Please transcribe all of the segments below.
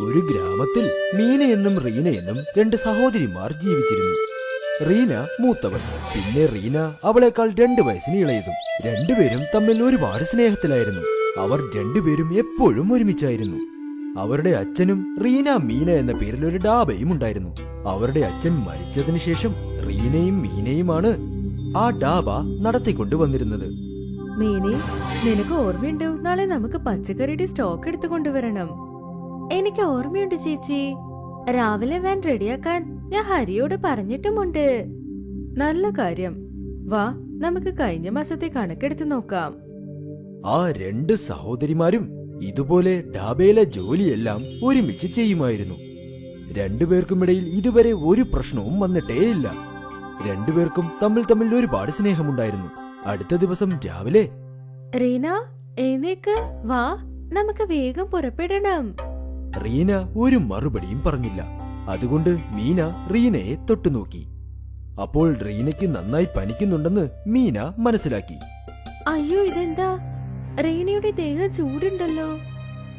ഒരു ഗ്രാമത്തിൽ മീനയെന്നും റീനയെന്നും രണ്ട് സഹോദരിമാർ ജീവിച്ചിരുന്നു. റീന മൂത്തവൾ, പിന്നെ റീന അവളെക്കാൾ 2 വയസ്സിന് ഇളയതും. രണ്ടുപേരും തമ്മിൽ ഒരുപാട് സ്നേഹത്തിലായിരുന്നു. അവർ രണ്ടുപേരും എപ്പോഴും ഒരുമിച്ചായിരുന്നു. അവരുടെ അച്ഛനും റീന മീന എന്ന പേരിൽ ഒരു ഡാബയും ഉണ്ടായിരുന്നു. അവരുടെ അച്ഛൻ മരിച്ചതിനു ശേഷം റീനയും മീനയുമാണ് ആ ഡാബ നടത്തിക്കൊണ്ടുവന്നിരുന്നത്. മീനെ, നിനക്ക് ഓർമ്മയുണ്ടോ നാളെ നമുക്ക് പച്ചക്കറിയുടെ സ്റ്റോക്ക് എടുത്തു കൊണ്ടുവരണം? എനിക്ക് ഓർമ്മയുണ്ട് ചേച്ചി. രാവിലെ വാൻ റെഡിയാക്കാൻ ഞാൻ ഹരിയോട് പറഞ്ഞിട്ടുമുണ്ട്. നല്ല കാര്യം. വാ, നമുക്ക് കഴിഞ്ഞ മാസത്തെ കണക്കെടുത്ത് നോക്കാം. ആ 2 സഹോദരിമാരും ഇതുപോലെ ഡാബയിലെ ജോലിയെല്ലാം ഒരുമിച്ച് ചെയ്യുമായിരുന്നു. രണ്ടുപേർക്കുമിടയിൽ ഇതുവരെ ഒരു പ്രശ്നവും വന്നിട്ടേയില്ല. രണ്ടുപേർക്കും തമ്മിൽ ഒരുപാട് സ്നേഹമുണ്ടായിരുന്നു. അടുത്ത ദിവസം രാവിലെ, റീന എഴുന്നേക്ക്, വാ, നമുക്ക് വേഗം പുറപ്പെടണം. റീന ഒരു മറുപടിയും പറഞ്ഞില്ല. അതുകൊണ്ട് മീന റീനയെ തൊട്ടുനോക്കി. അപ്പോൾ റീനയ്ക്ക് നന്നായി പനിക്കുന്നുണ്ടെന്ന് മീന മനസ്സിലാക്കി. അയ്യോ, ഇതെന്താ? റീനയുടെ ദേഹം ചൂടുണ്ടല്ലോ.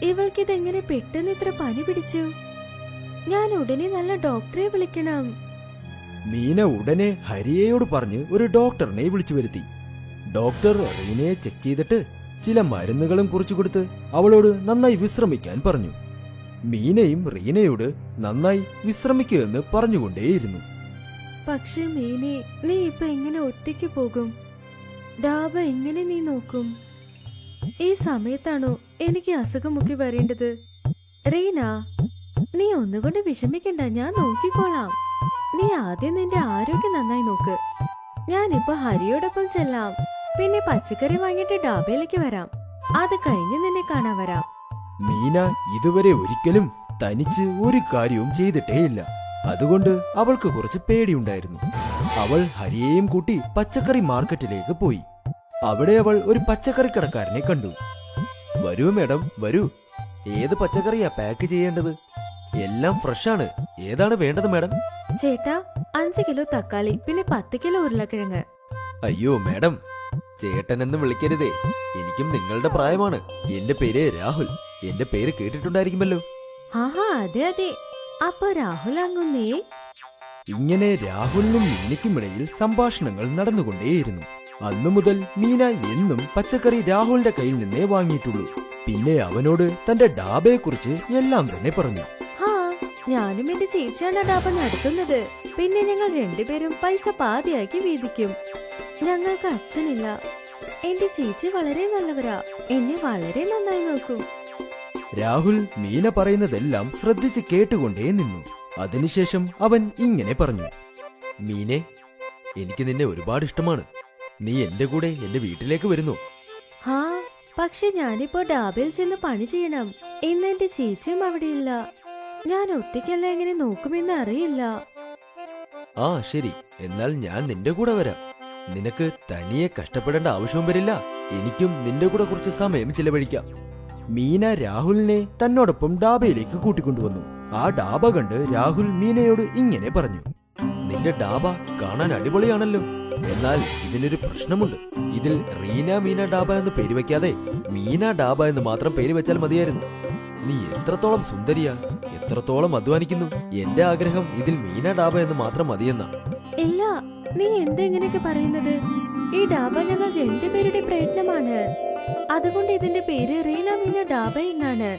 ഇവൾക്കിതെങ്ങനെ പെട്ടെന്ന് ഇത്ര പനി പിടിച്ചു? ഞാൻ ഉടനെ നല്ല ഡോക്ടറെ വിളിക്കണം. മീന ഉടനെ ഹരിയയോട് പറഞ്ഞ് ഒരു ഡോക്ടറിനെ വിളിച്ചു വരുത്തി. ഡോക്ടർ റീനയെ ചെക്ക് ചെയ്തിട്ട് ചില മരുന്നുകളും കുറിച്ചു കൊടുത്ത് അവളോട് നന്നായി വിശ്രമിക്കാൻ പറഞ്ഞു. മീനയും റീനയോട് നന്നായി വിശ്രമിക്കുമെന്ന് പറഞ്ഞുകൊണ്ടേയിരുന്നു. പക്ഷെ മീനെ, നീ ഇപ്പൊ എങ്ങനെ ഒറ്റയ്ക്ക് പോകും? ഡാബ എങ്ങനെ നീ നോക്കും? ഈ സമയത്താണോ എനിക്ക് അസുഖമൊക്കെ വരേണ്ടത്? റീന, നീ ഒന്നുകൊണ്ട് വിഷമിക്കണ്ട, ഞാൻ നോക്കിക്കോളാം. നീ ആദ്യം നിന്റെ ആരോഗ്യം നന്നായി നോക്ക്. ഞാനിപ്പോ ഹരിയോടൊപ്പം ചെല്ലാം. പിന്നെ പച്ചക്കറി വാങ്ങിയിട്ട് ഡാബയിലേക്ക് വരാം. അത് കഴിഞ്ഞ് നിന്നെ കാണാൻ വരാം. മീന ഇതുവരെ ഒരിക്കലും തനിച്ച് ഒരു കാര്യവും ചെയ്തിട്ടേയില്ല. അതുകൊണ്ട് അവൾക്ക് കുറച്ച് പേടിയുണ്ടായിരുന്നു. അവൾ ഹരിയെയും കൂട്ടി പച്ചക്കറി മാർക്കറ്റിലേക്ക് പോയി. അവിടെ അവൾ ഒരു പച്ചക്കറി കടക്കാരനെ കണ്ടു. വരൂ മേഡം, വരൂ. ഏത് പച്ചക്കറിയാ പാക്ക് ചെയ്യേണ്ടത്? എല്ലാം ഫ്രഷാണ്. ഏതാണ് വേണ്ടത് മേഡം? ചേട്ടാ, 5 കിലോ തക്കാളി, പിന്നെ 10 കിലോ ഉരുളക്കിഴങ്ങ്. അയ്യോ മേഡം, ചേട്ടനെന്ന് വിളിക്കരുതേ. എനിക്കും നിങ്ങളുടെ പ്രായമാണ്. എന്റെ പേര് രാഹുൽ. എന്റെ പേര് കേട്ടിട്ടുണ്ടായിരിക്കുമല്ലോ. ആഹാ, അതെ അതെ. അപ്പൊ രാഹുൽ അങ്ങുന്നേ. ഇങ്ങനെ രാഹുലിനും മീനയ്ക്കുമിടയിൽ സംഭാഷണങ്ങൾ നടന്നുകൊണ്ടേയിരുന്നു. അന്നു മുതൽ മീന എന്നും പച്ചക്കറി രാഹുലിന്റെ കയ്യിൽ നിന്നേ വാങ്ങിയിട്ടുള്ളൂ. പിന്നെ അവനോട് തന്റെ ഡാബയെക്കുറിച്ച് എല്ലാം തന്നെ പറഞ്ഞു. ഞാനും എന്റെ ചേച്ചിയാണ് ഡാബ നടത്തുന്നത്. പിന്നെ ഞങ്ങൾ രണ്ടുപേരും പൈസ പാതിയാക്കി വീതിക്കും. ഞങ്ങൾക്ക് അച്ഛനില്ല. എന്റെ ചേച്ചി വളരെ നല്ലവരാ. എന്നെ വളരെ നന്നായി നോക്കും. രാഹുൽ മീന പറയുന്നതെല്ലാം ശ്രദ്ധിച്ച് കേട്ടുകൊണ്ടേ നിന്നു. അതിനുശേഷം അവൻ ഇങ്ങനെ പറഞ്ഞു. മീനെ, എനിക്ക് നിന്നെ ഒരുപാട് ഇഷ്ടമാണ്. നീ എന്റെ കൂടെ എന്റെ വീട്ടിലേക്ക് വരുന്നു? പക്ഷെ ഞാനിപ്പോ ഡാബയിൽ ചെന്ന് പണി ചെയ്യണം. ഇന്ന് എന്റെ ചേച്ചിയും അവിടെയില്ല. ഞാൻ ഒറ്റയ്ക്കല്ല എങ്ങനെ നോക്കുമെന്ന് അറിയില്ല. ശരി, എന്നാൽ ഞാൻ നിന്റെ കൂടെ വരാം. നിനക്ക് തനിയെ കഷ്ടപ്പെടേണ്ട ആവശ്യവും വരില്ല. എനിക്കും നിന്റെ കൂടെ കുറച്ച് സമയം ചിലവഴിക്കാം. മീന രാഹുലിനെ തന്നോടൊപ്പം ഡാബയിലേക്ക് കൂട്ടിക്കൊണ്ടുവന്നു. ആ ഡാബ കണ്ട് രാഹുൽ മീനയോട് ഇങ്ങനെ പറഞ്ഞു. നിന്റെ ഡാബ കാണാൻ അടിപൊളിയാണല്ലോ. എന്നാൽ ഇതിനൊരു പ്രശ്നമുണ്ട്. ഇതിൽ റീന മീന ഡാബ എന്ന് പേര് വെക്കാതെ മീന ഡാബ എന്ന് മാത്രം പേര് വെച്ചാൽ മതിയായിരുന്നു. നീ എത്രത്തോളം സുന്ദരിയാ, എത്രത്തോളം അധ്വാനിക്കുന്നു. എന്റെ ആഗ്രഹം ഇതിൽ മീന ഡാബ എന്ന് മാത്രം മതിയെന്ന. ഇല്ല, നീ എന്തെങ്ങനെയൊക്കെ പറയുന്നത്? ഈ ഡാബ ഞങ്ങൾ രണ്ടുപേരുടെ പ്രയത്നമാണ്. അതുകൊണ്ട് ഇതിന്റെ പേര് റീന മീന ഡാബ എന്നാണ്.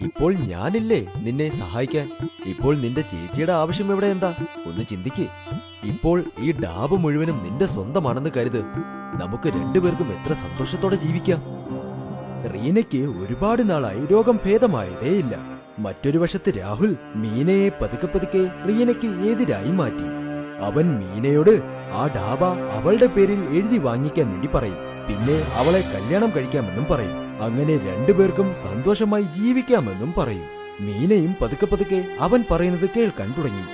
ഇപ്പോൾ ഞാനില്ലേ നിന്നെ സഹായിക്കാൻ. ഇപ്പോൾ നിന്റെ ചേച്ചിയുടെ ആവശ്യം എവിടെ? എന്താ? ഒന്ന് ചിന്തിക്ക്. ഇപ്പോൾ ഈ ഡാബ മുഴുവനും നിന്റെ സ്വന്തമാണെന്ന് കരുത്. നമുക്ക് രണ്ടുപേർക്കും എത്ര സന്തോഷത്തോടെ ജീവിക്കാം. റീനയ്ക്ക് ഒരുപാട് നാളായി രോഗം ഭേദമായതേയില്ല. മറ്റൊരു വശത്ത് രാഹുൽ മീനയെ പതുക്കെ റീനയ്ക്ക് എതിരായി മാറ്റി. അവൻ മീനയോട് ആ ഡാബ അവളുടെ പേരിൽ എഴുതി വാങ്ങിക്കാൻ വേണ്ടി പറയും. പിന്നെ അവളെ കല്യാണം കഴിക്കാമെന്നും പറയും. അങ്ങനെ രണ്ടുപേർക്കും സന്തോഷമായി ജീവിക്കാമെന്നും പറയും. മീനയും പതുക്കെ അവൻ പറയുന്നത് കേൾക്കാൻ തുടങ്ങി.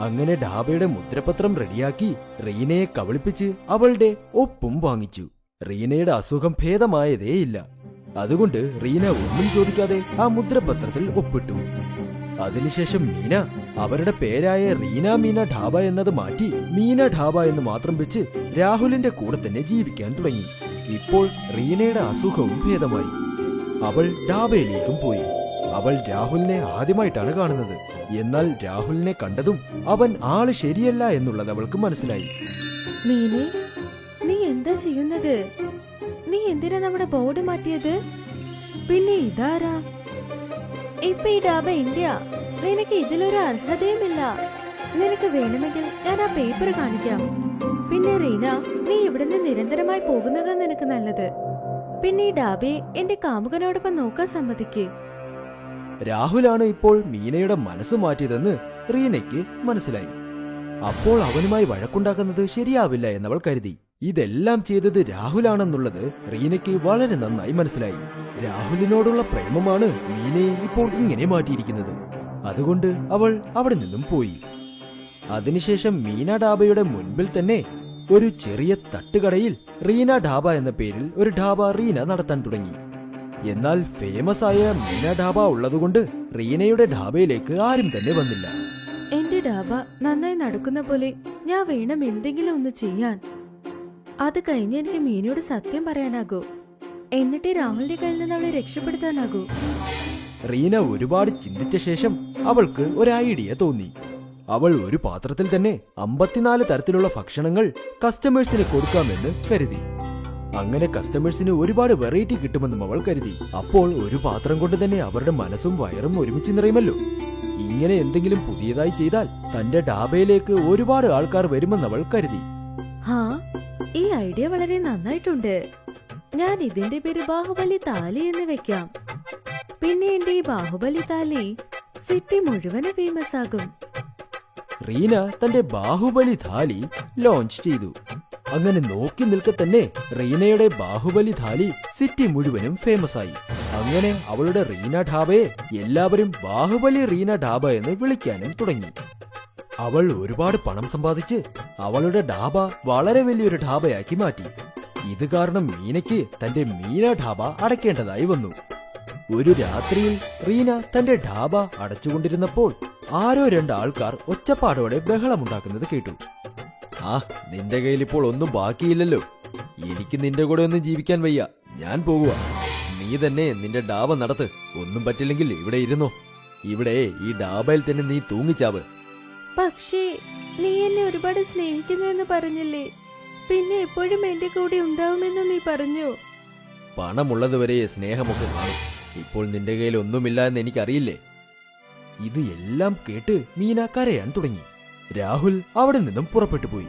അങ്ങനെ ഡാബയുടെ മുദ്രപത്രം റെഡിയാക്കി റീനയെ കബളിപ്പിച്ച് അവളുടെ ഒപ്പും വാങ്ങിച്ചു. റീനയുടെ അസുഖം ഭേദമായതേയില്ല. അതുകൊണ്ട് റീന ഒന്നും ചോദിക്കാതെ ആ മുദ്രപത്രത്തിൽ ഒപ്പിട്ടു. അതിനുശേഷം മീന അവരുടെ പേരായ റീന മീന ഢാബ എന്നത് മാറ്റി മീന ഢാബ എന്ന് മാത്രം വെച്ച് രാഹുലിന്റെ കൂടെ തന്നെ ജീവിക്കാൻ തുടങ്ങി. ഇപ്പോൾ റീനയുടെ അസുഖവും ഭേദമായി. അവൾ ഢാബയിലേക്കും പോയി. അവൾ രാഹുലിനെ ആദ്യമായിട്ടാണ് കാണുന്നത്. എന്നാൽ രാഹുലിനെ കണ്ടതും അവൻ ആള് ശരിയല്ല എന്നുള്ളത് അവൾക്ക് മനസ്സിലായി. മീനെ, നീ എന്താ ചെയ്യുന്നത്? നീ എന്തിനാ നമ്മുടെ ബോർഡ് മാറ്റിയത്? പിന്നെ ഇതാരാ? ഇപ്പൊ ഈ ഡാബ എന്റെയാ. നിനക്ക് ഇതിലൊരു അർഹതയുമില്ല. നിനക്ക് വേണമെങ്കിൽ ഞാൻ ആ പേപ്പർ കാണിക്കാം. പിന്നെ റീന, നീ ഇവിടുന്ന് നിരന്തരമായി പോകുന്നത് നിനക്ക് നല്ലത്. പിന്നെ ഈ ഡാബയെ എന്റെ കാമുകനോടൊപ്പം നോക്കാൻ സമ്മതിക്കേ. രാഹുലാണ് ഇപ്പോൾ മീനയുടെ മനസ്സ് മാറ്റിയതെന്ന് റീനയ്ക്ക് മനസ്സിലായി. അപ്പോൾ അവനുമായി വഴക്കുണ്ടാക്കുന്നത് ശരിയാവില്ല എന്നവൾ കരുതി. ഇതെല്ലാം ചെയ്തത് രാഹുലാണെന്നുള്ളത് റീനയ്ക്ക് വളരെ നന്നായി മനസ്സിലായി. രാഹുലിനോടുള്ള പ്രേമമാണ് മീനയെ ഇപ്പോൾ ഇങ്ങനെ മാറ്റിയിരിക്കുന്നത്. അതുകൊണ്ട് അവൾ അവിടെ നിന്നും പോയി. അതിനുശേഷം മീന ഡാബയുടെ മുൻപിൽ തന്നെ ഒരു ചെറിയ തട്ടുകടയിൽ റീന ഡാബ എന്ന പേരിൽ ഒരു ഡാബ റീന നടത്താൻ തുടങ്ങി. എന്നാൽ ഫേമസ് ആയ മീന ഡാബ ഉള്ളതുകൊണ്ട് റീനയുടെ ഡാബയിലേക്ക് ആരും തന്നെ വന്നില്ല. എന്റെ ഡാബ നന്നായി നടക്കുന്ന പോലെ ഞാൻ വേണം എന്തെങ്കിലും ഒന്ന് ചെയ്യാൻ. അത് കഴിഞ്ഞ് എനിക്ക് മീനയോട് സത്യം പറയാനാകൂ. എന്നിട്ട് രാഹുലിന്റെ കയ്യിൽ നിന്ന് അവളെ രക്ഷപ്പെടുത്താനാകൂ. റീന ഒരുപാട് ചിന്തിച്ച ശേഷം അവൾക്ക് ഒരു ഐഡിയ തോന്നി. അവൾ ഒരു പാത്രത്തിൽ തന്നെ 54 തരത്തിലുള്ള ഭക്ഷണങ്ങൾ കസ്റ്റമേഴ്സിന് കൊടുക്കാമെന്ന് കരുതി. അങ്ങനെ കസ്റ്റമേഴ്സിന് ഒരുപാട് വെറൈറ്റി കിട്ടുമെന്നും അവൾ കരുതി. അപ്പോൾ ഒരു പാത്രം കൊണ്ട് തന്നെ അവരുടെ മനസ്സും വയറും ഒരുമിച്ച് നിറയുമല്ലോ. ഇങ്ങനെ എന്തെങ്കിലും പുതിയതായി ചെയ്താൽ തന്റെ ഡാബയിലേക്ക് ഒരുപാട് ആൾക്കാർ വരുമെന്ന് അവൾ കരുതി. ഹാ, ഈ ഐഡിയ വളരെ നന്നായിട്ടുണ്ട്. ഞാൻ ഇതിന്റെ പേര് ബാഹുബലി താലി എന്ന് വെക്കാം. പിന്നെ എന്റെ ഈ ബാഹുബലി താലി സിറ്റി മുഴുവനും ഫേമസ് ആകും. റീന തന്റെ ബാഹുബലി ഥാലി ലോഞ്ച് ചെയ്തു. അങ്ങനെ നോക്കി നിൽക്കെ തന്നെ റീനയുടെ ബാഹുബലി ഥാലി സിറ്റി മുഴുവനും ഫേമസ് ആയി. അങ്ങനെ അവളുടെ റീന ഢാബയെ എല്ലാവരും ബാഹുബലി റീന ഢാബ എന്ന് വിളിക്കാനും തുടങ്ങി. അവൾ ഒരുപാട് പണം സമ്പാദിച്ച് അവളുടെ ഢാബ വളരെ വലിയൊരു ഢാബയാക്കി മാറ്റി. ഇത് കാരണം മീനയ്ക്ക് തന്റെ മീന ഢാബ അടയ്ക്കേണ്ടതായി വന്നു. ഒരു രാത്രിയിൽ റീന തന്റെ ഢാബ അടച്ചുകൊണ്ടിരുന്നപ്പോൾ ആരോ 2 ആൾക്കാർ ഒച്ചപ്പാടോടെ ബഹളമുണ്ടാക്കുന്നത് കേട്ടു. ആ, നിന്റെ കയ്യിൽ ഇപ്പോൾ ഒന്നും ബാക്കിയില്ലല്ലോ. എനിക്ക് നിന്റെ കൂടെ ഒന്നും ജീവിക്കാൻ വയ്യ. ഞാൻ പോകുക. നീ തന്നെ നിന്റെ ഢാബ നടത്ത്. ഒന്നും പറ്റില്ലെങ്കിൽ ഇവിടെ ഇരുന്നോ. ഇവിടെ ഈ ഢാബയിൽ തന്നെ നീ തൂങ്ങിച്ചാവ്. പക്ഷേ നീ എന്നെ ഒരുപാട് സ്നേഹിക്കുന്നു എന്ന് പറഞ്ഞില്ലേ? പിന്നെ എപ്പോഴും എന്റെ കൂടെ ഉണ്ടാവുമെന്ന് നീ പറഞ്ഞു. പണമുള്ളതുവരെ സ്നേഹമൊക്കെ കാണും. ഇപ്പോൾ നിന്റെ കയ്യിൽ ഒന്നുമില്ല എന്ന് എനിക്കറിയില്ലേ. ഇത് എല്ലാം കേട്ട് മീന കരയാൻ തുടങ്ങി. രാഹുൽ അവിടെ നിന്നും പുറപ്പെട്ടു പോയി.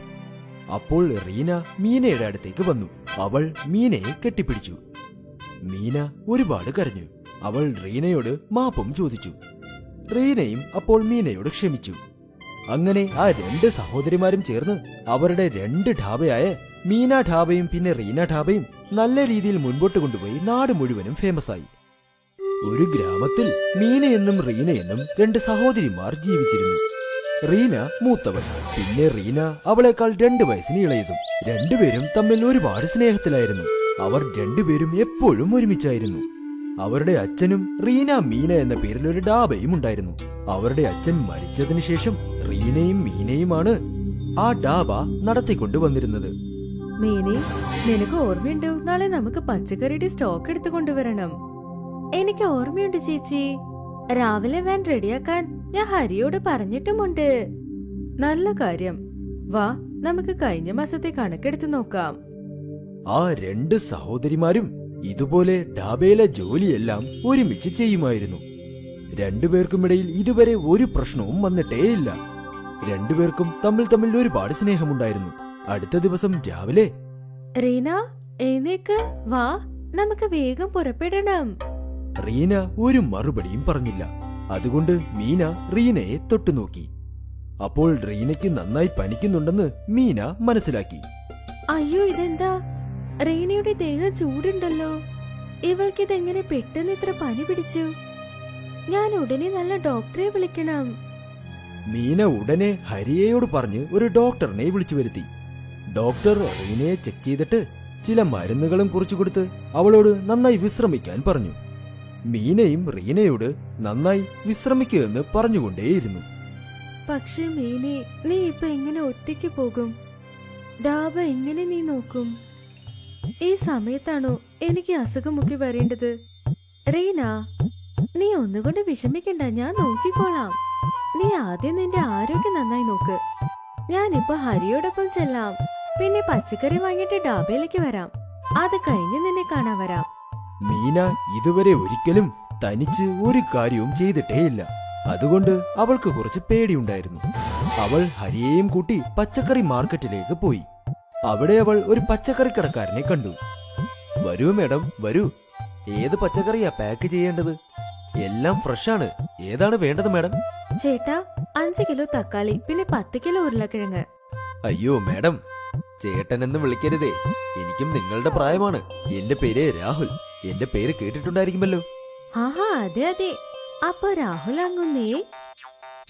അപ്പോൾ റീന മീനയുടെ അടുത്തേക്ക് വന്നു. അവൾ മീനയെ കെട്ടിപ്പിടിച്ചു. മീന ഒരുപാട് കരഞ്ഞു. അവൾ റീനയോട് മാപ്പും ചോദിച്ചു. റീനയും അപ്പോൾ മീനയോട് ക്ഷമിച്ചു. അങ്ങനെ ആ 2 സഹോദരിമാരും ചേർന്ന് അവരുടെ 2 ഢാബയായ മീന ഢാബയും പിന്നെ റീന ഢാബയും നല്ല രീതിയിൽ മുൻപോട്ട് കൊണ്ടുപോയി നാട് മുഴുവനും ഫേമസ് ആയി. ഒരു ഗ്രാമത്തിൽ മീനയെന്നും റീനയെന്നും 2 സഹോദരിമാർ ജീവിച്ചിരുന്നു. റീന മൂത്തവൾ, പിന്നെ റീന അവളെക്കാൾ 2 വയസ്സിന് ഇളയതും. 2 പേരും തമ്മിൽ ഒരുപാട് സ്നേഹത്തിലായിരുന്നു. അവർ 2 പേരും എപ്പോഴും ഒരുമിച്ചായിരുന്നു. അവരുടെ അച്ഛനും റീന മീന എന്ന പേരിൽ ഒരു ഡാബയും ഉണ്ടായിരുന്നു. അവരുടെ അച്ഛൻ മരിച്ചതിനു ശേഷം റീനയും മീനയുമാണ് ആ ഡാബ നടത്തിക്കൊണ്ടുവന്നിരുന്നത്. മീനെ, നിനക്ക് ഓർമ്മയുണ്ടോ നാളെ നമുക്ക് പച്ചക്കറിയുടെ സ്റ്റോക്ക് എടുത്തു കൊണ്ടുവരണം? എനിക്ക് ഓർമ്മയുണ്ട് ചേച്ചി. രാവിലെ വാൻ റെഡിയാക്കാൻ ഞാൻ ഹരിയോട് പറഞ്ഞിട്ടുമുണ്ട്. നല്ല കാര്യം. വാ, നമുക്ക് കഴിഞ്ഞ മാസത്തെ കണക്കെടുത്ത് നോക്കാം. ആ 2 സഹോദരിമാരും ഇതുപോലെ ഡാബയിലെ ജോലിയെല്ലാം ഒരുമിച്ച് ചെയ്യുമായിരുന്നു. 2 പേർക്കുമിടയിൽ ഇതുവരെ ഒരു പ്രശ്നവും വന്നിട്ടേയില്ല. 2 പേർക്കും തമ്മിൽ ഒരുപാട് സ്നേഹമുണ്ടായിരുന്നു. അടുത്ത ദിവസം രാവിലെ, റീന എഴുന്നേക്ക്, വാ, നമുക്ക് വേഗം പുറപ്പെടണം. റീന ഒരു മറുപടിയും പറഞ്ഞില്ല. അതുകൊണ്ട് മീന റീനയെ തൊട്ടുനോക്കി. അപ്പോൾ റീനയ്ക്ക് നന്നായി പനിക്കുന്നുണ്ടെന്ന് മീന മനസ്സിലാക്കി. അയ്യോ, ഇതെന്താ? റീനയുടെ ദേഹം ചൂടുണ്ടല്ലോ. ഇവൾക്കിതെങ്ങനെ പെട്ടെന്ന് ഇത്ര പനി പിടിച്ചു? ഞാൻ ഉടനെ നല്ല ഡോക്ടറെ വിളിക്കണം. മീന ഉടനെ ഹരിയയോട് പറഞ്ഞ് ഒരു ഡോക്ടറിനെ വിളിച്ചു വരുത്തി. ഡോക്ടർ റീനയെ ചെക്ക് ചെയ്തിട്ട് ചില മരുന്നുകളും കുറിച്ചു കൊടുത്ത് അവളോട് നന്നായി വിശ്രമിക്കാൻ പറഞ്ഞു. മീനയും റീനയോട് നന്നായി വിശ്രമിക്കുമെന്ന് പറഞ്ഞുകൊണ്ടേയിരുന്നു. പക്ഷേ മീനെ, നീ ഇപ്പൊ എങ്ങനെ ഒറ്റയ്ക്ക് പോകും? ഡാബ എങ്ങനെ നീ നോക്കും? ഈ സമയത്താണോ എനിക്ക് അസുഖമൊക്കെ വരേണ്ടത്? റീന, നീ ഒന്നുകൊണ്ട് വിഷമിക്കണ്ട, ഞാൻ നോക്കിക്കോളാം. നീ ആദ്യം നിന്റെ ആരോഗ്യം നന്നായി നോക്ക്. ഞാനിപ്പോ ഹരിയോടൊപ്പം ചെല്ലാം. പിന്നെ പച്ചക്കറി വാങ്ങിയിട്ട് ഡാബയിലേക്ക് വരാം. അത് കഴിഞ്ഞ് നിന്നെ കാണാൻ വരാം. മീന ഇതുവരെ ഒരിക്കലും തനിച്ച് ഒരു കാര്യവും ചെയ്തിട്ടേയില്ല. അതുകൊണ്ട് അവൾക്ക് കുറച്ച് പേടിയുണ്ടായിരുന്നു. അവൾ ഹരിയെയും കൂട്ടി പച്ചക്കറി മാർക്കറ്റിലേക്ക് പോയി. അവിടെ അവൾ ഒരു പച്ചക്കറി കടക്കാരനെ കണ്ടു. വരൂ മേഡം, വരൂ. ഏത് പച്ചക്കറിയാ പാക്ക് ചെയ്യേണ്ടത്? എല്ലാം ഫ്രഷാണ്. ഏതാണ് വേണ്ടത് മേഡം? ചേട്ടാ, 5 കിലോ തക്കാളി, പിന്നെ 10 കിലോ ഉരുളക്കിഴങ്ങ്. അയ്യോ മേഡം, ചേട്ടനെന്ന് വിളിക്കരുതേ. എനിക്കും നിങ്ങളുടെ പ്രായമാണ്. എന്റെ പേര് രാഹുൽ. എന്റെ പേര് കേട്ടിട്ടുണ്ടായിരിക്കുമല്ലോ. ആഹാ, അതെ അതെ. അപ്പൊ രാഹുൽ അങ്ങുന്നേ.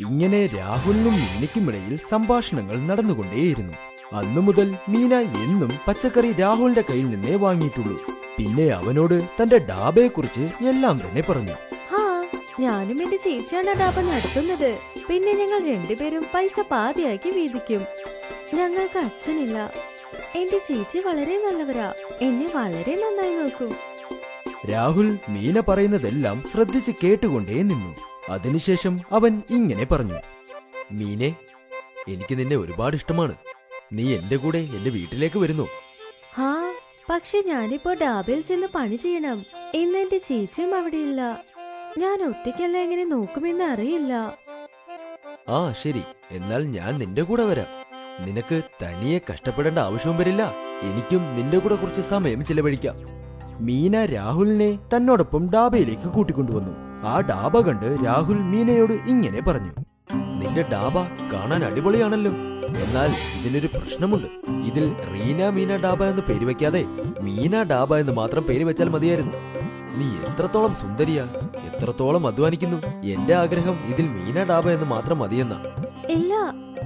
ഇങ്ങനെ രാഹുലിനും മീനയ്ക്കുമിടയിൽ സംഭാഷണങ്ങൾ നടന്നുകൊണ്ടേയിരുന്നു. അന്നു മുതൽ മീന എന്നും പച്ചക്കറി രാഹുലിന്റെ കയ്യിൽ നിന്നേ വാങ്ങിയിട്ടുള്ളൂ. പിന്നെ അവനോട് തന്റെ ഡാബയെക്കുറിച്ച് എല്ലാം തന്നെ പറഞ്ഞു. ഹാ, ഞാനും എന്റെ ചേച്ചിയാണ് ഡാബ നടത്തുന്നത്. പിന്നെ ഞങ്ങൾ രണ്ടുപേരും പൈസ പാതിയാക്കി വീതിക്കും. ഞങ്ങൾക്ക് അച്ഛനില്ല. എന്റെ ചേച്ചി വളരെ നല്ലവരാ. എന്നെ വളരെ നന്നായി നോക്കും. രാഹുൽ മീന പറയുന്നതെല്ലാം ശ്രദ്ധിച്ച് കേട്ടുകൊണ്ടേ നിന്നു. അതിനുശേഷം അവൻ ഇങ്ങനെ പറഞ്ഞു. മീനെ, എനിക്ക് നിന്നെ ഒരുപാട് ഇഷ്ടമാണ്. നീ എന്റെ കൂടെ എന്റെ വീട്ടിലേക്ക് വരുന്നു. ഹാ, പക്ഷെ ഞാനിപ്പോ ഡാബയിൽ ചെന്ന് പണി ചെയ്യണം. ഇന്ന് എന്റെ ചേച്ചിയും അവിടെയില്ല. ഞാൻ ഒറ്റയ്ക്കല്ല എങ്ങനെ നോക്കുമെന്ന് അറിയില്ല. ആ ശരി, എന്നാൽ ഞാൻ നിന്റെ കൂടെ വരാം. നിനക്ക് തനിയെ കഷ്ടപ്പെടേണ്ട ആവശ്യവും വരില്ല. എനിക്കും നിന്റെ കൂടെ കുറച്ച് സമയം ചിലവഴിക്കാം. മീന രാഹുലിനെ തന്നോടൊപ്പം ഡാബയിലേക്ക് കൂട്ടിക്കൊണ്ടുവന്നു. ആ ഡാബ കണ്ട് രാഹുൽ മീനയോട് ഇങ്ങനെ പറഞ്ഞു. നിന്റെ ഡാബ കാണാൻ അടിപൊളിയാണല്ലോ. എന്നാൽ ഇതിനൊരു പ്രശ്നമുണ്ട്. ഇതിൽ റീന മീന ഡാബ എന്ന് പേര് വെക്കാതെ മീന ഡാബ എന്ന് മാത്രം പേര് വെച്ചാൽ മതിയായിരുന്നു. നീ എത്രത്തോളം സുന്ദരിയാ, എത്രത്തോളം അധ്വാനിക്കുന്നു. എന്റെ ആഗ്രഹം ഇതിൽ മീന ഡാബ എന്ന് മാത്രം മതിയെന്നാ. ഇല്ല,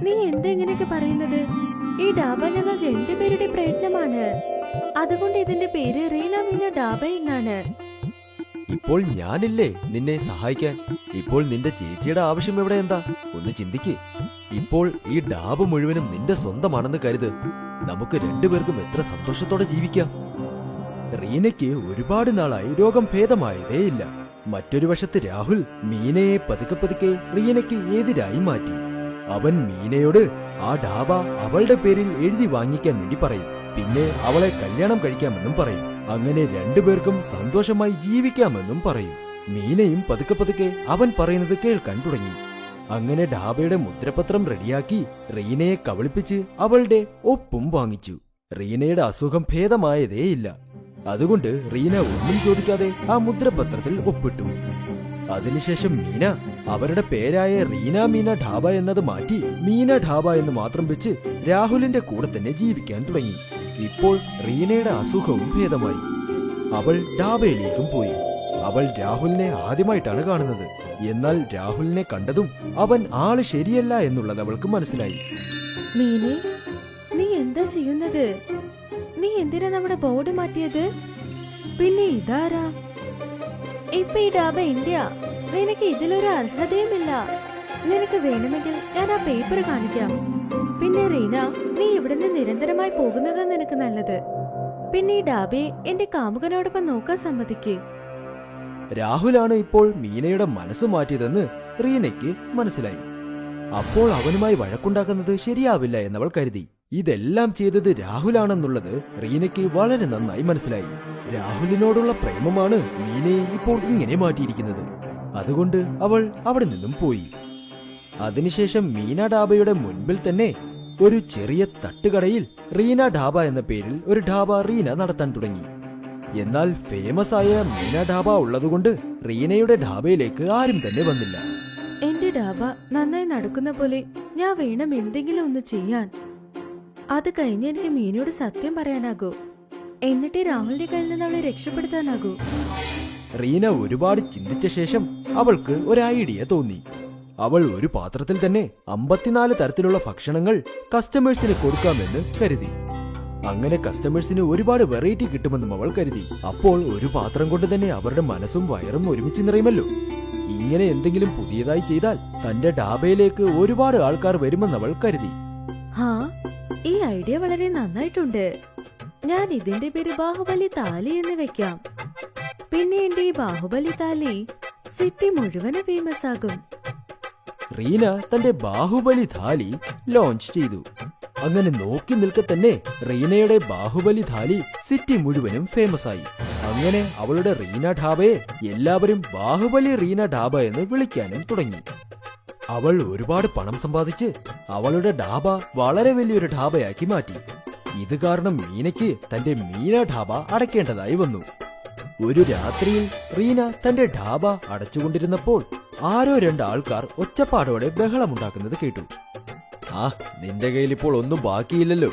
നീ എന്തെങ്ങനെയൊക്കെ പറയുന്നത്? ഈ ഡാബ ഞങ്ങൾ രണ്ടുപേരുടെ പ്രയത്നമാണ്. അതുകൊണ്ട് ഇതിന്റെ പേര് റീന മീന ഡാബ എന്നാണ്. ഇപ്പോൾ ഞാനില്ലേ നിന്നെ സഹായിക്കാൻ. ഇപ്പോൾ നിന്റെ ചേച്ചിയുടെ ആവശ്യം എവിടെ എന്താ? ഒന്ന് ചിന്തിക്ക്. ഇപ്പോൾ ഈ ഡാബ മുഴുവനും നിന്റെ സ്വന്തമാണെന്ന് കരുത്. നമുക്ക് രണ്ടുപേർക്കും എത്ര സന്തോഷത്തോടെ ജീവിക്കാം. റീനയ്ക്ക് ഒരുപാട് നാളായി രോഗം ഭേദമായതേയില്ല. മറ്റൊരു വശത്ത് രാഹുൽ മീനയെ പതുക്കെ പതുക്കെ റീനയ്ക്ക് എതിരായി മാറ്റി. അവൻ മീനയോട് ആ ഡാബ അവളുടെ പേരിൽ എഴുതി വാങ്ങിക്കാൻ വേണ്ടി പറയും. പിന്നെ അവളെ കല്യാണം കഴിക്കാമെന്നും പറയും. അങ്ങനെ രണ്ടുപേർക്കും സന്തോഷമായി ജീവിക്കാമെന്നും പറയും. മീനയും പതുക്കെ പതുക്കെ അവൻ പറയുന്നത് കേൾക്കാൻ തുടങ്ങി. അങ്ങനെ ഡാബയുടെ മുദ്രപത്രം റെഡിയാക്കി റീനയെ കബളിപ്പിച്ച് അവളുടെ ഒപ്പും വാങ്ങിച്ചു. റീനയുടെ അസുഖം ഭേദമായതേയില്ല. അതുകൊണ്ട് റീന ഒന്നും ചോദിക്കാതെ ആ മുദ്രപത്രത്തിൽ ഒപ്പിട്ടു. അതിനുശേഷം മീന അവരുടെ പേരായ റീന മീന ഢാബ എന്നത് മാറ്റി മീന ഢാബ എന്ന് മാത്രം വെച്ച് രാഹുലിന്റെ കൂടെ തന്നെ ജീവിക്കാൻ തുടങ്ങി. ഇപ്പോൾ റീനയുടെ അസുഖവും ഭേദമായി. അവൾ ഢാബയിലേക്കും പോയി. അവൾ രാഹുലിനെ ആദ്യമായിട്ടാണ് കാണുന്നത്. എന്നാൽ രാഹുലിനെ കണ്ടതും അവൻ ആള് ശരിയല്ല എന്നുള്ളത് അവൾക്ക് മനസ്സിലായി. മീനെ, നീ എന്താ ചെയ്യുന്നത്? നീ എന്തിനാ നമ്മുടെ ബോർഡ് മാറ്റിയത്? പിന്നെ ഇതാരാ? ഇപ്പൊ ഈ ഡാബ എന്റെയാ. നിനക്ക് ഇതിലൊരു അർഹതയുമില്ല. നിനക്ക് വേണമെങ്കിൽ ഞാൻ ആ പേപ്പർ കാണിക്കാം. പിന്നെ റീന, നീ ഇവിടുന്ന് നിരന്തരമായി പോകുന്നത് നിനക്ക് നല്ലത്. പിന്നെ ഈ ഡാബയെ എന്റെ കാമുകനോടൊപ്പം നോക്കാൻ സമ്മതിക്കേ. രാഹുലാണ് ഇപ്പോൾ മീനയുടെ മനസ്സ് മാറ്റിയതെന്ന് റീനയ്ക്ക് മനസ്സിലായി. അപ്പോൾ അവനുമായി വഴക്കുണ്ടാക്കുന്നത് ശരിയാവില്ല എന്നവൾ കരുതി. ഇതെല്ലാം ചെയ്തത് രാഹുലാണെന്നുള്ളത് റീനയ്ക്ക് വളരെ നന്നായി മനസ്സിലായി. രാഹുലിനോടുള്ള പ്രേമമാണ് മീനയെ ഇപ്പോൾ ഇങ്ങനെ മാറ്റിയിരിക്കുന്നത്. അതുകൊണ്ട് അവൾ അവിടെ നിന്നും പോയി. അതിനുശേഷം മീന ഡാബയുടെ മുൻപിൽ തന്നെ ഒരു ചെറിയ തട്ടുകടയിൽ റീന ഢാബ എന്ന പേരിൽ ഒരു ഢാബ റീന നടത്താൻ തുടങ്ങി. എന്നാൽ ഫേമസ് ആയ മീന ഢാബ ഉള്ളതുകൊണ്ട് റീനയുടെ ഢാബയിലേക്ക് ആരും തന്നെ വന്നില്ല. എന്റെ ഡാബ നന്നായി നടക്കുന്ന പോലെ ഞാൻ വേണം എന്തെങ്കിലും ഒന്ന് ചെയ്യാൻ. അത് കഴിഞ്ഞ് എനിക്ക് മീനയോട് സത്യം പറയാനാകൂ. എന്നിട്ട് രാഹുലിന്റെ കയ്യിൽ നിന്ന് അവളെ രക്ഷപ്പെടുത്താനാകൂ. റീന ഒരുപാട് ചിന്തിച്ച ശേഷം അവൾക്ക് ഒരു ഐഡിയ തോന്നി. അവൾ ഒരു പാത്രത്തിൽ തന്നെ 54 തരത്തിലുള്ള ഭക്ഷണങ്ങൾ കസ്റ്റമേഴ്സിന് കൊടുക്കാമെന്ന് കരുതി. അങ്ങനെ കസ്റ്റമേഴ്സിന് ഒരുപാട് വെറൈറ്റി കിട്ടുമെന്നും അവൾ കരുതി. അപ്പോൾ ഒരു പാത്രം കൊണ്ട് തന്നെ അവരുടെ മനസ്സും വയറും ഒരുമിച്ച് നിറയുമല്ലോ. ഇങ്ങനെ എന്തെങ്കിലും പുതിയതായി ചെയ്താൽ തന്റെ ഡാബയിലേക്ക് ഒരുപാട് ആൾക്കാർ വരുമെന്ന് അവൾ കരുതി. ഹാ, ഈ ഐഡിയ വളരെ നന്നായിട്ടുണ്ട്. ഞാൻ ഇതിന്റെ പേര് ബാഹുബലി താലി എന്ന് വെക്കാം. പിന്നെ എന്റെ ഈ ബാഹുബലി താലി സിറ്റി മുഴുവനും ഫേമസ് ആകും. റീന തന്റെ ബാഹുബലി ഥാലി ലോഞ്ച് ചെയ്തു. അങ്ങനെ നോക്കി നിൽക്കെ തന്നെ റീനയുടെ ബാഹുബലി ഥാലി സിറ്റി മുഴുവനും ഫേമസ് ആയി. അങ്ങനെ അവളുടെ റീന ഢാബയെ എല്ലാവരും ബാഹുബലി റീന ഢാബ എന്ന് വിളിക്കാനും തുടങ്ങി. അവൾ ഒരുപാട് പണം സമ്പാദിച്ച് അവളുടെ ഢാബ വളരെ വലിയൊരു ഢാബയാക്കി മാറ്റി. ഇത് കാരണം മീനയ്ക്ക് തന്റെ മീന ഢാബ അടയ്ക്കേണ്ടതായി വന്നു. ഒരു രാത്രിയിൽ റീന തന്റെ ഢാബ അടച്ചുകൊണ്ടിരുന്നപ്പോൾ ആരോ രണ്ടാൾക്കാർ ഒച്ചപ്പാടോടെ ബഹളമുണ്ടാക്കുന്നത് കേട്ടു. ആ, നിന്റെ കയ്യിൽ ഇപ്പോൾ ഒന്നും ബാക്കിയില്ലല്ലോ.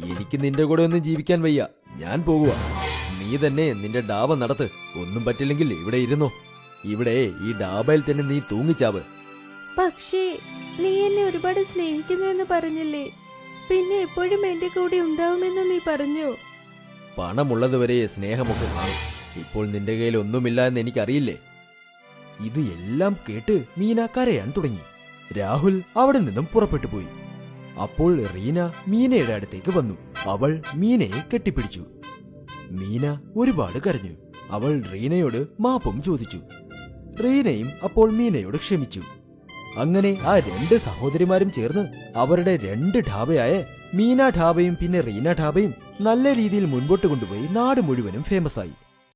എനിക്ക് നിന്റെ കൂടെ ഒന്നും ജീവിക്കാൻ വയ്യ. ഞാൻ പോകുക. നീ തന്നെ നിന്റെ ഢാബ നടത്ത്. ഒന്നും പറ്റില്ലെങ്കിൽ ഇവിടെ ഇരുന്നോ. ഇവിടെ ഈ ഢാബയിൽ തന്നെ നീ തൂങ്ങിച്ചാവ്. പക്ഷേ നീ എന്നെ ഒരുപാട് സ്നേഹിക്കുന്നുവെന്ന് പറഞ്ഞില്ലേ? പിന്നെ എപ്പോഴും എന്റെ കൂടെ ഉണ്ടാവുമെന്ന് നീ പറഞ്ഞു. പണമുള്ളതുവരെ സ്നേഹമൊക്കെ കാണും. ഇപ്പോൾ നിന്റെ കയ്യിൽ ഒന്നുമില്ല എന്ന് എനിക്കറിയില്ലേ. ഇത് എല്ലാം കേട്ട് മീന കരയാൻ തുടങ്ങി. രാഹുൽ അവിടെ നിന്നും പുറപ്പെട്ടു പോയി. അപ്പോൾ റീന മീനയുടെ അടുത്തേക്ക് വന്നു. അവൾ മീനയെ കെട്ടിപ്പിടിച്ചു. മീന ഒരുപാട് കരഞ്ഞു. അവൾ റീനയോട് മാപ്പും ചോദിച്ചു. റീനയും അപ്പോൾ മീനയോട് ക്ഷമിച്ചു. അങ്ങനെ ആ രണ്ട് സഹോദരിമാരും ചേർന്ന് അവരുടെ രണ്ട് ഢാബയായ മീന ഢാബയും പിന്നെ റീന ഢാബയും നല്ല രീതിയിൽ മുൻപോട്ട് കൊണ്ടുപോയി നാട് മുഴുവനും ഫേമസ് ആയി.